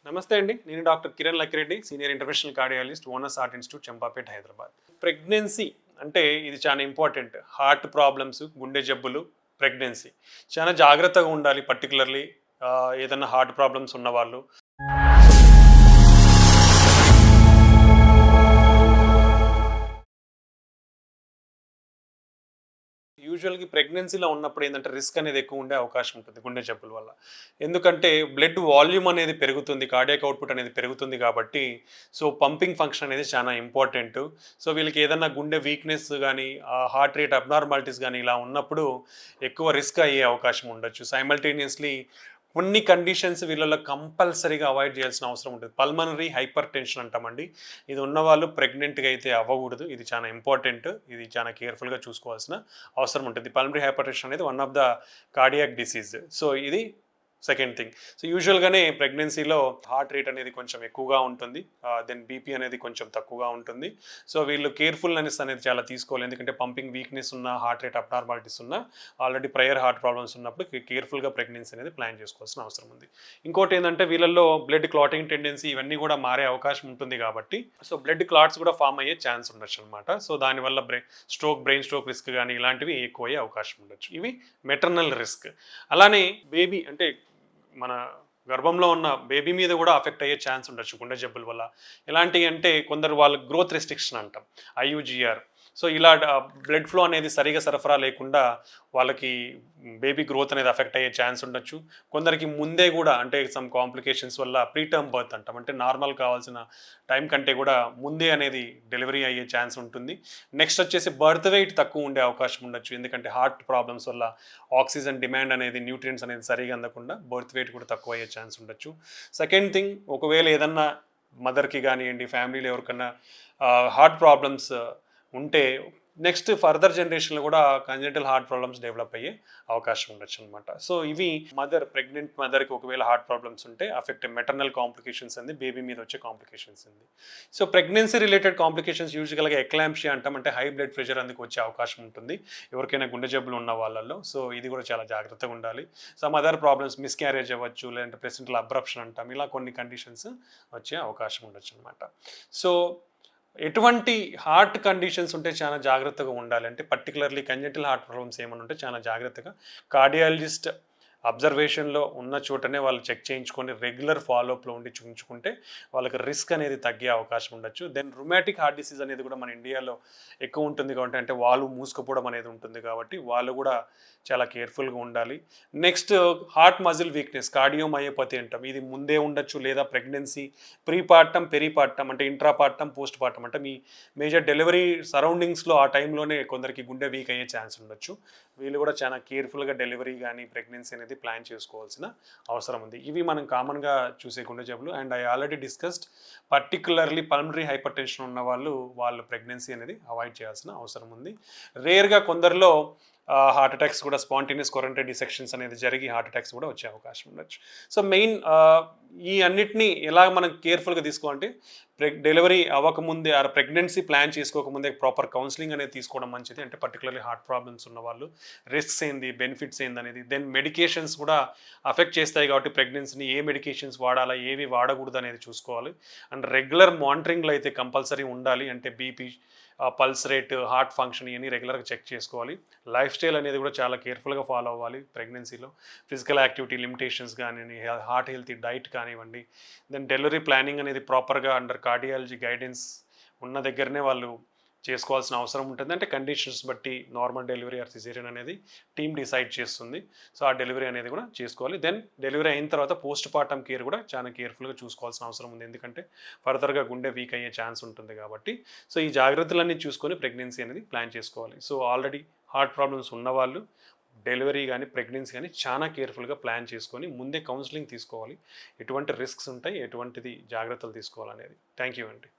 నమస్తే అండి. నేను doctor Kiran Lakkireddy, senior interventional cardiologist, owners heart institute, Champapet, Hyderabad. Pregnancy అంటే ఇది చాలా ఇంపార్టెంట్. హార్ట్ ప్రాబ్లమ్స్, గుండె జబ్బులు, ప్రెగ్నెన్సీ చాలా జాగ్రత్తగా ఉండాలి. పర్టికులర్లీ ఏదైనా హార్ట్ ప్రాబ్లమ్స్ ఉన్నవాళ్ళు. యూజువల్గా ప్రెగ్నెన్సీలో ఉన్నప్పుడు ఏంటంటే రిస్క్ అనేది ఎక్కువ ఉండే అవకాశం ఉంటుంది గుండె జబ్బుల వల్ల. ఎందుకంటే బ్లడ్ వాల్యూమ్ అనేది పెరుగుతుంది, కార్డియాక్ అవుట్పుట్ అనేది పెరుగుతుంది కాబట్టి సో పంపింగ్ ఫంక్షన్ అనేది చాలా ఇంపార్టెంట్. సో వీళ్ళకి ఏదైనా గుండె వీక్నెస్ కానీ హార్ట్ రేట్ అబ్నార్మాలిటీస్ కానీ ఇలా ఉన్నప్పుడు ఎక్కువ రిస్క్ అయ్యే అవకాశం ఉండొచ్చు. సైమల్టేనియస్లీ కొన్ని కండిషన్స్ వీళ్ళలో కంపల్సరీగా అవాయిడ్ చేయాల్సిన అవసరం ఉంటుంది. పల్మనరీ హైపర్ టెన్షన్ అంటామండి. ఇది ఉన్నవాళ్ళు ప్రెగ్నెంట్గా అయితే అవ్వకూడదు. ఇది చాలా ఇంపార్టెంట్. ఇది చాలా కేర్ఫుల్గా చూసుకోవాల్సిన అవసరం ఉంటుంది. పల్మనరీ హైపర్ టెన్షన్ అనేది one of the cardiac disease. So ఇది సెకండ్ థింగ్. సో యూజువల్గానే ప్రెగ్నెన్సీలో హార్ట్ రేట్ అనేది కొంచెం ఎక్కువగా ఉంటుంది, దెన్ బీపీ అనేది కొంచెం తక్కువగా ఉంటుంది. సో వీళ్ళు కేర్ఫుల్నెస్ అనేది చాలా తీసుకోవాలి. ఎందుకంటే పంపింగ్ వీక్నెస్ ఉన్న, హార్ట్ రేట్ అబ్నార్మాలిటీస్ ఉన్న, ఆల్రెడీ ప్రయర్ హార్ట్ ప్రాబ్లమ్స్ ఉన్నప్పుడు కేర్ఫుల్గా ప్రెగ్నెన్సీ అనేది ప్లాన్ చేసుకోవాల్సిన అవసరం ఉంది. ఇంకోటి ఏంటంటే వీళ్ళల్లో బ్లడ్ క్లాటింగ్ టెండెన్సీ ఇవన్నీ కూడా మారే అవకాశం ఉంటుంది కాబట్టి సో బ్లడ్ క్లాట్స్ కూడా ఫామ్ అయ్యే ఛాన్స్ ఉండొచ్చు అనమాట. సో దానివల్ల బ్రెయిన్ స్ట్రోక్ రిస్క్ కానీ ఇలాంటివి ఎక్కువ అయ్యే అవకాశం ఉండొచ్చు. ఇవి మెటర్నల్ రిస్క్. అలానే బేబీ అంటే మన గర్భంలో ఉన్న బేబీ మీద కూడా అఫెక్ట్ అయ్యే ఛాన్స్ ఉండొచ్చు గుండె జబ్బుల వల్ల. ఎలాంటివి అంటే కొందరు వాళ్ళ గ్రోత్ రెస్ట్రిక్షన్ అంటాం, ఐయుజిఆర్. సో ఇలా బ్లడ్ ఫ్లో అనేది సరిగా సరఫరా లేకుండా వాళ్ళకి బేబీ గ్రోత్ అనేది అఫెక్ట్ అయ్యే ఛాన్స్ ఉండొచ్చు. కొందరికి ముందే కూడా అంటే సమ్ కాంప్లికేషన్స్ వల్ల ప్రీటర్మ్ బర్త్ అంటాం, అంటే నార్మల్ కావాల్సిన టైం కంటే కూడా ముందే అనేది డెలివరీ అయ్యే ఛాన్స్ ఉంటుంది. నెక్స్ట్ వచ్చేసి బర్త్ వెయిట్ తక్కువ ఉండే అవకాశం ఉండొచ్చు. ఎందుకంటే హార్ట్ ప్రాబ్లమ్స్ వల్ల ఆక్సిజన్ డిమాండ్ అనేది, న్యూట్రియంట్స్ అనేది సరిగా అందకుండా బర్త్ వెయిట్ కూడా తక్కువ అయ్యే ఛాన్స్ ఉండొచ్చు. సెకండ్ థింగ్, ఒకవేళ ఏదన్నా మదర్కి కానివ్వండి, ఫ్యామిలీలో ఎవరికన్నా హార్ట్ ప్రాబ్లమ్స్ ఉంటే నెక్స్ట్ ఫర్దర్ జనరేషన్లో కూడా కంజెంటల్ హార్ట్ ప్రాబ్లమ్స్ డెవలప్ అయ్యే అవకాశం ఉండొచ్చు అనమాట. సో ఇవి ప్రెగ్నెంట్ మదర్కి ఒకవేళ హార్ట్ ప్రాబ్లమ్స్ ఉంటే అఫెక్ట్ మెటర్నల్ కాంప్లికేషన్స్ అంది, బేబీ మీద వచ్చే కాంప్లికేషన్స్ అంది. సో ప్రెగ్నెన్సీ రిలేటెడ్ కాంప్లికేషన్స్ యూజువల్గా ఎక్లాంప్షియా అంటాం, అంటే హై బ్లడ్ ప్రెషర్ అందుకు వచ్చే అవకాశం ఉంటుంది ఎవరికైనా గుండె జబ్బులు ఉన్న వాళ్ళల్లో. సో ఇది కూడా చాలా జాగ్రత్తగా ఉండాలి. సమ్ అదర్ ప్రాబ్లమ్స్, మిస్క్యారేజ్ అవ్వచ్చు, లేదంటే ప్రెసెంటల్ అబ్రప్షన్ అంటాం, ఇలా కొన్ని కండిషన్స్ వచ్చే అవకాశం ఉండొచ్చు అనమాట. సో ఎటువంటి హార్ట్ కండిషన్స్ ఉంటే చాలా జాగ్రత్తగా ఉండాలి అంటే పర్టికులర్లీ కంజెంటల్ హార్ట్ ప్రాబ్లమ్స్ ఏమైనా ఉంటే చాలా జాగ్రత్తగా కార్డియాలజిస్ట్ అబ్జర్వేషన్లో ఉన్న చోటనే వాళ్ళు చెక్ చేయించుకొని రెగ్యులర్ ఫాలోఅప్లో ఉండి చూపించుకుంటే వాళ్ళకి రిస్క్ అనేది తగ్గే అవకాశం ఉండొచ్చు. దెన్ రుమాటిక్ హార్ట్ డిసీజ్ అనేది కూడా మన ఇండియాలో ఎక్కువ ఉంటుంది కాబట్టి, అంటే వాళ్ళు మూసుకుపోవడం అనేది ఉంటుంది కాబట్టి వాళ్ళు కూడా చాలా కేర్ఫుల్గా ఉండాలి. Next heart muscle weakness, cardiomyopathy అంటాం. ఇది ముందే ఉండొచ్చు, లేదా ప్రెగ్నెన్సీ, ప్రీపార్టం, పెరీపార్టం అంటే ఇంట్రాపార్టం, పోస్ట్ పార్టం అంటే మీ మేజర్ డెలివరీ సరౌండింగ్స్లో ఆ టైంలోనే కొందరికి గుండె వీక్ అయ్యే ఛాన్స్ ఉండొచ్చు. వీళ్ళు కూడా చాలా కేర్ఫుల్గా డెలివరీ కానీ ప్రెగ్నెన్సీ అనేది ప్లాన్ చేసుకోవాల్సిన అవసరం ఉంది. ఇవి మనం కామన్గా చూసే గుండె జబ్బులు. And I already discussed particularly pulmonary hyper tension ఉన్న వాళ్ళు ప్రెగ్నెన్సీ అనేది అవాయిడ్ చేయాల్సిన అవసరం ఉంది. రేర్గా కొందరిలో హార్ట్ అటాక్స్ కూడా, స్పాంటేనియస్ కొరంటరీ డిసెక్షన్స్ అనేది జరిగి హార్ట్ అటాక్స్ కూడా వచ్చే అవకాశం ఉండొచ్చు. సో మెయిన్ ఈ అన్నిటినీ ఎలా మనం కేర్ఫుల్గా తీసుకోవాలంటే డెలివరీ అవ్వకముందే ప్రెగ్నెన్సీ ప్లాన్ చేసుకోకముందే ప్రాపర్ కౌన్సిలింగ్ అనేది తీసుకోవడం మంచిది. అంటే పర్టికులర్లీ హార్ట్ ప్రాబ్లమ్స్ ఉన్న వాళ్ళు రిస్క్స్ ఏంది, బెనిఫిట్స్ ఏంది అనేది, దెన్ మెడికేషన్స్ కూడా అఫెక్ట్ చేస్తాయి కాబట్టి ప్రెగ్నెన్సీని ఏ మెడికేషన్స్ వాడాలా, ఏవి వాడకూడదు అనేది చూసుకోవాలి. అండ్ రెగ్యులర్ మానిటరింగ్లో అయితే కంపల్సరీ ఉండాలి. అంటే BP, pulse rate, heart function ఇవన్నీ రెగ్యులర్గా చెక్ చేసుకోవాలి. లైఫ్ స్టైల్ అనేది కూడా చాలా కేర్ఫుల్గా ఫాలో అవ్వాలి ప్రెగ్నెన్సీలో. ఫిజికల్ యాక్టివిటీ లిమిటేషన్స్ కానివ్వండి, హార్ట్ హెల్తీ డైట్ కానివ్వండి, దెన్ డెలివరీ ప్లానింగ్ అనేది ప్రాపర్గా అండర్ కార్డియాలజీ గైడెన్స్ ఉన్న దగ్గరనే వాళ్ళు చేసుకోవాల్సిన అవసరం ఉంటుంది. అంటే కండిషన్స్ బట్టి నార్మల్ డెలివరీ ఆర్ సిజేరియన్ అనేది టీమ్ డిసైడ్ చేస్తుంది. సో ఆ డెలివరీ అనేది కూడా చేసుకోవాలి. దెన్ డెలివరీ అయిన తర్వాత పోస్ట్ పార్టమ్ కేర్ కూడా చాలా కేర్ఫుల్గా చూసుకోవాల్సిన అవసరం ఉంది. ఎందుకంటే ఫర్దర్గా గుండె వీక్ అయ్యే ఛాన్స్ ఉంటుంది కాబట్టి సో ఈ జాగ్రత్తలన్నీ చూసుకొని ప్రెగ్నెన్సీ అనేది ప్లాన్ చేసుకోవాలి. సో ఆల్రెడీ హార్ట్ ప్రాబ్లమ్స్ ఉన్నవాళ్ళు డెలివరీ కానీ ప్రెగ్నెన్సీ కానీ చాలా కేర్ఫుల్గా ప్లాన్ చేసుకొని ముందే కౌన్సిలింగ్ తీసుకోవాలి. ఎటువంటి రిస్క్స్ ఉంటాయి, ఎటువంటిది జాగ్రత్తలు తీసుకోవాలనేది. థ్యాంక్ యూ అండి.